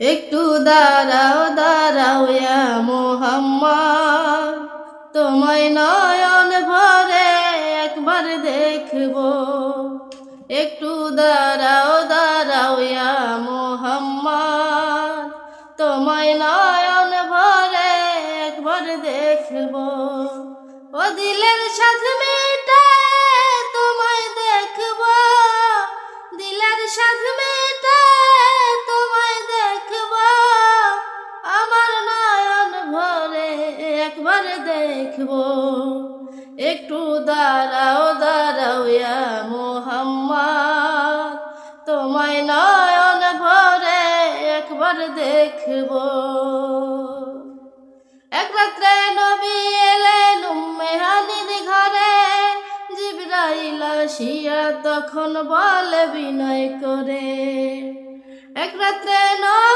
একটু দাঁড়াও দাঁড়াও ইয়া মুহাম্মদ, তোমায় নয়ন ভরে একবার দেখব। একটু দাঁড়াও দাঁড়াও ইয়া মুহাম্মদ, তোমায় নয়ন ভরে একবার দেখব। ও দিলের সাথে মেটায় তোমায় দেখব, দিলের সাথে মেটায় তোমায় দেখব। আমার নয়ন ভরে একবার দেখব। একটু দাঁড়াও দাঁড়াও ইয়া মুহাম্মদ, তোমায় নয়ন ভরে একবার দেখব। এক রাত্রে নবী এলেন উম্মে হানির ঘরে, জিবরাইল আসিয়া তখন বলে বিনয় করে। এক রাত্রে